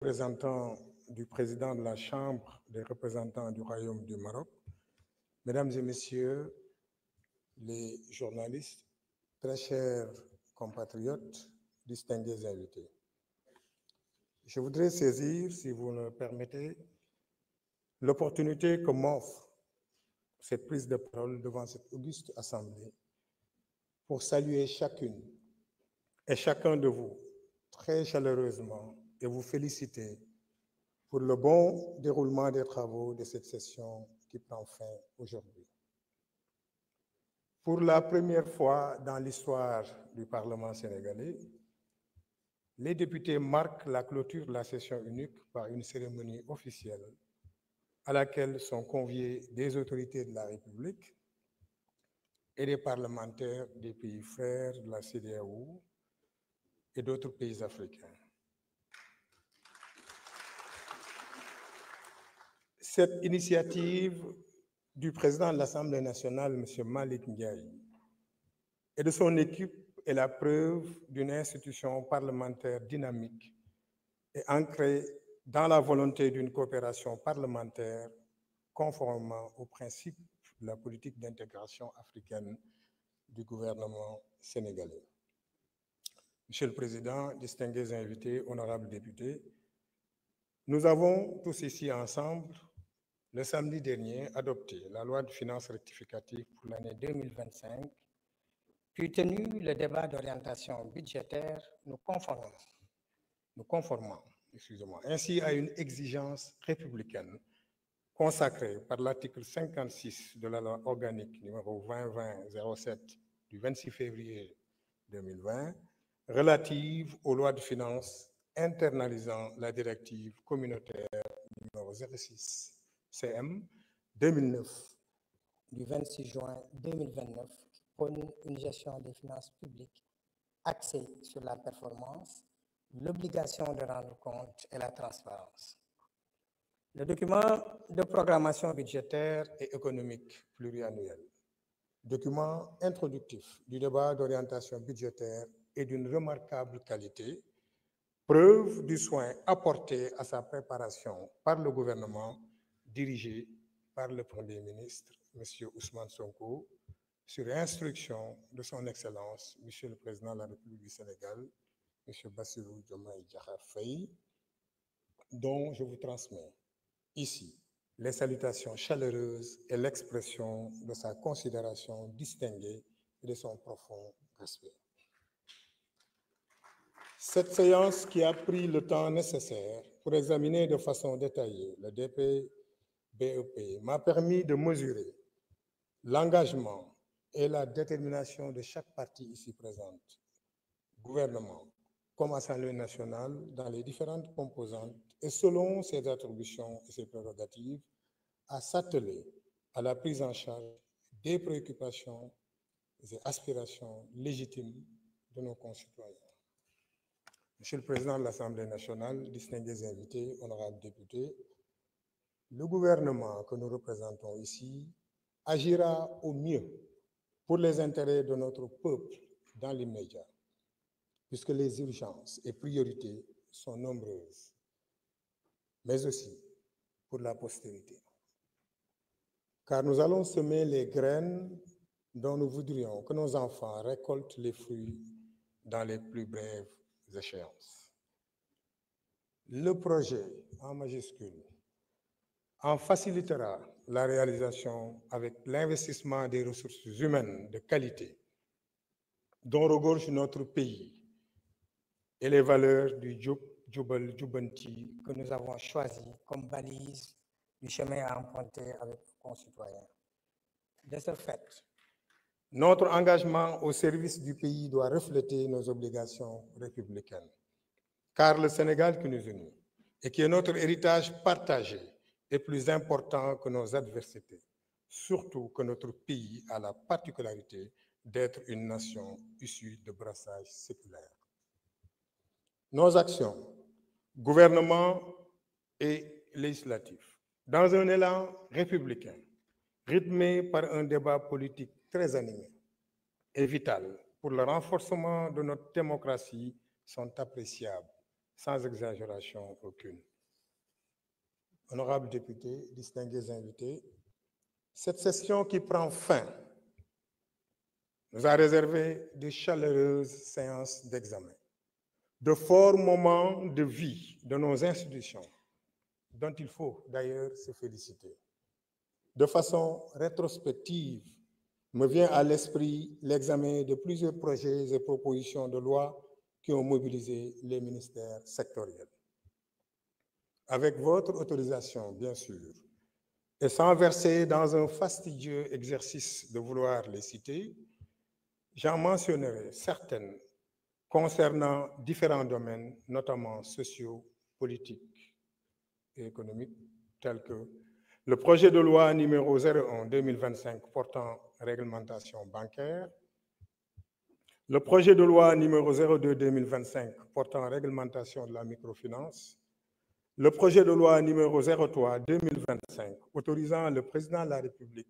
Représentant du président de la Chambre des représentants du Royaume du Maroc, Mesdames et Messieurs les journalistes, très chers compatriotes, distingués invités. Je voudrais saisir, si vous le permettez, l'opportunité que m'offre cette prise de parole devant cette auguste assemblée pour saluer chacune et chacun de vous très chaleureusement et vous féliciter pour le bon déroulement des travaux de cette session qui prend fin aujourd'hui. Pour la première fois dans l'histoire du Parlement sénégalais, les députés marquent la clôture de la session unique par une cérémonie officielle à laquelle sont conviés des autorités de la République et des parlementaires des pays frères de la CEDEAO et d'autres pays africains. Cette initiative du président de l'Assemblée nationale, M. Malick Ndiaye, et de son équipe est la preuve d'une institution parlementaire dynamique et ancrée dans la volonté d'une coopération parlementaire conformément aux principes de la politique d'intégration africaine du gouvernement sénégalais. Monsieur le Président, distingués invités, honorables députés, nous avons tous ici ensemble, le samedi dernier, adopté la loi de finances rectificative pour l'année 2025, puis tenu le débat d'orientation budgétaire, nous conformant ainsi à une exigence républicaine consacrée par l'article 56 de la loi organique numéro 2020-07 du 26 février 2020, relative aux lois de finances internalisant la directive communautaire numéro 06 CM 2009 du 26 juin 2029 qui prône une gestion des finances publiques axée sur la performance, l'obligation de rendre compte et la transparence. Le document de programmation budgétaire et économique pluriannuel, document introductif du débat d'orientation budgétaire est d'une remarquable qualité, preuve du soin apporté à sa préparation par le gouvernement dirigé par le Premier ministre, M. Ousmane Sonko, sur instruction de son Excellence, M. le Président de la République du Sénégal, M. Bassirou Diomaye Diakhar Faye, dont je vous transmets ici les salutations chaleureuses et l'expression de sa considération distinguée et de son profond respect. Cette séance qui a pris le temps nécessaire pour examiner de façon détaillée le DPBEP m'a permis de mesurer l'engagement et la détermination de chaque partie ici présente, gouvernement comme Assemblée nationale, dans les différentes composantes et selon ses attributions et ses prérogatives, à s'atteler à la prise en charge des préoccupations et aspirations légitimes de nos concitoyens. Monsieur le Président de l'Assemblée nationale, distingués invités, honorables députés, le gouvernement que nous représentons ici agira au mieux pour les intérêts de notre peuple dans l'immédiat, puisque les urgences et priorités sont nombreuses, mais aussi pour la postérité. Car nous allons semer les graines dont nous voudrions que nos enfants récoltent les fruits dans les plus brèves échéances. Le projet, en majuscule, en facilitera la réalisation avec l'investissement des ressources humaines de qualité dont regorge notre pays et les valeurs du Jubal Jubanti que nous avons choisi comme balise du chemin à emprunter avec nos concitoyens. De ce fait, notre engagement au service du pays doit refléter nos obligations républicaines. Car le Sénégal qui nous unit et qui est notre héritage partagé est plus important que nos adversités, surtout que notre pays a la particularité d'être une nation issue de brassage séculaire. Nos actions, gouvernement et législatif, dans un élan républicain, rythmé par un débat politique très animé et vital pour le renforcement de notre démocratie, sont appréciables sans exagération aucune. Honorables députés, distingués invités, cette session qui prend fin nous a réservé de chaleureuses séances d'examen, de forts moments de vie de nos institutions, dont il faut d'ailleurs se féliciter. De façon rétrospective, me vient à l'esprit l'examen de plusieurs projets et propositions de loi qui ont mobilisé les ministères sectoriels. Avec votre autorisation, bien sûr, et sans verser dans un fastidieux exercice de vouloir les citer, j'en mentionnerai certaines concernant différents domaines, notamment sociaux, politiques et économiques, tels que le projet de loi numéro 01-2025 portant réglementation bancaire, le projet de loi numéro 02-2025 portant réglementation de la microfinance, le projet de loi numéro 03-2025 autorisant le président de la République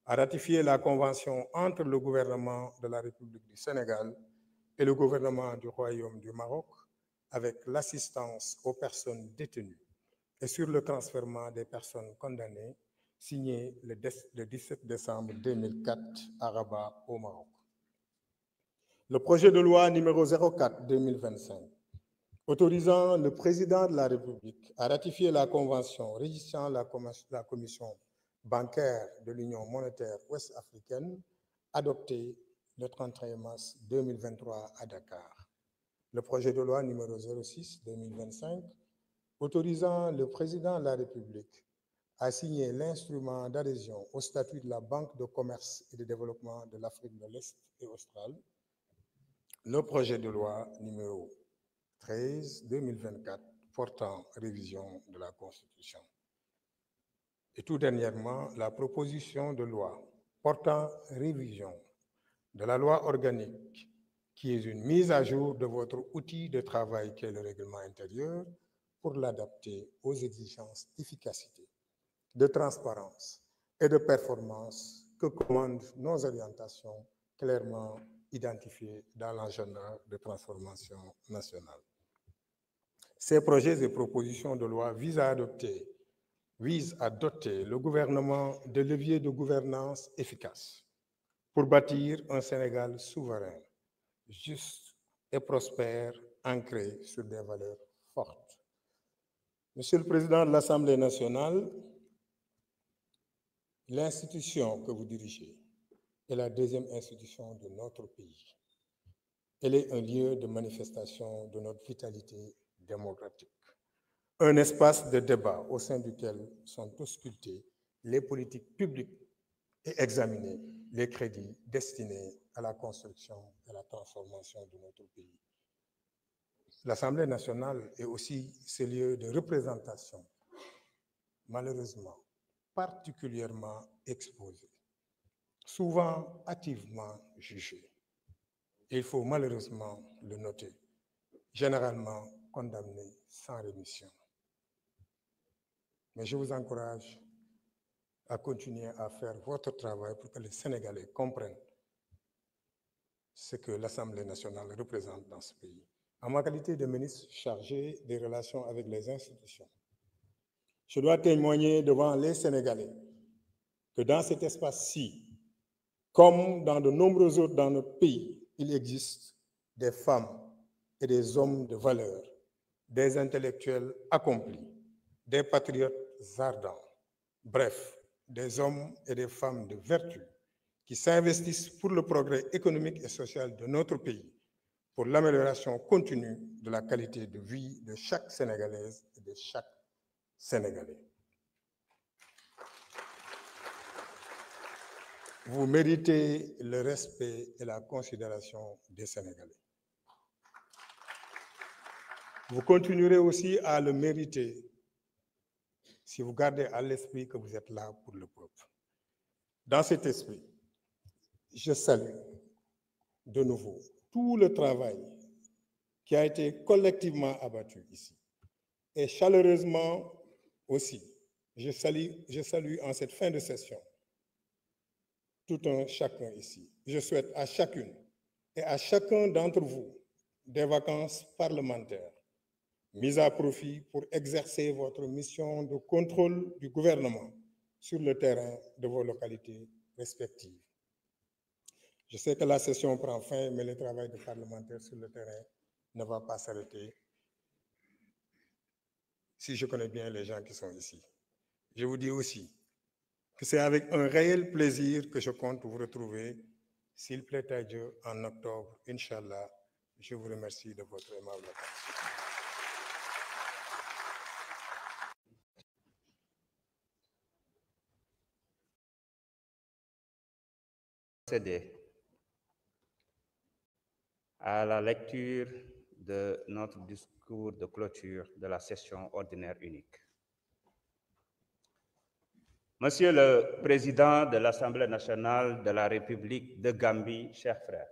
à ratifier la convention entre le gouvernement de la République du Sénégal et le gouvernement du Royaume du Maroc avec l'assistance aux personnes détenues et sur le transfèrement des personnes condamnées, signé le 17 décembre 2004 à Rabat, au Maroc. Le projet de loi numéro 04-2025 autorisant le président de la République à ratifier la convention régissant la commission bancaire de l'Union monétaire ouest-africaine, adoptée le 31 mars 2023 à Dakar. Le projet de loi numéro 06-2025 autorisant le président de la République à signer l'instrument d'adhésion au statut de la Banque de commerce et de développement de l'Afrique de l'Est et australe. Le projet de loi numéro 13-2024 portant révision de la Constitution. Et tout dernièrement, la proposition de loi portant révision de la loi organique, qui est une mise à jour de votre outil de travail qu'est le règlement intérieur pour l'adapter aux exigences d'efficacité, de transparence et de performance que commandent nos orientations clairement identifiées dans l'agenda de transformation nationale. Ces projets et propositions de loi visent à doter le gouvernement de leviers de gouvernance efficaces pour bâtir un Sénégal souverain, juste et prospère, ancré sur des valeurs fortes. Monsieur le Président de l'Assemblée nationale, l'institution que vous dirigez est la deuxième institution de notre pays. Elle est un lieu de manifestation de notre vitalité démocratique, un espace de débat au sein duquel sont auscultées les politiques publiques et examiner les crédits destinés à la construction et à la transformation de notre pays. L'Assemblée nationale est aussi ce lieu de représentation, malheureusement particulièrement exposé, souvent hâtivement jugé. Il faut malheureusement le noter, généralement condamné sans rémission. Mais je vous encourage à continuer à faire votre travail pour que les Sénégalais comprennent ce que l'Assemblée nationale représente dans ce pays. En ma qualité de ministre chargé des relations avec les institutions, je dois témoigner devant les Sénégalais que dans cet espace-ci, comme dans de nombreux autres dans notre pays, il existe des femmes et des hommes de valeur, des intellectuels accomplis, des patriotes ardents, bref, des hommes et des femmes de vertu qui s'investissent pour le progrès économique et social de notre pays, pour l'amélioration continue de la qualité de vie de chaque Sénégalaise et de chaque Sénégalais. Vous méritez le respect et la considération des Sénégalais. Vous continuerez aussi à le mériter si vous gardez à l'esprit que vous êtes là pour le peuple. Dans cet esprit, je salue de nouveau tout le travail qui a été collectivement abattu ici. Et chaleureusement aussi, je salue en cette fin de session tout un chacun ici. Je souhaite à chacune et à chacun d'entre vous des vacances parlementaires mis à profit pour exercer votre mission de contrôle du gouvernement sur le terrain de vos localités respectives. Je sais que la session prend fin, mais le travail de parlementaire sur le terrain ne va pas s'arrêter si je connais bien les gens qui sont ici. Je vous dis aussi que c'est avec un réel plaisir que je compte vous retrouver, s'il plaît à Dieu, en octobre, Inch'Allah. Je vous remercie de votre aimable attention. Procéder à la lecture de notre discours de clôture de la session ordinaire unique. Monsieur le Président de l'Assemblée nationale de la République de Gambie, chers frères,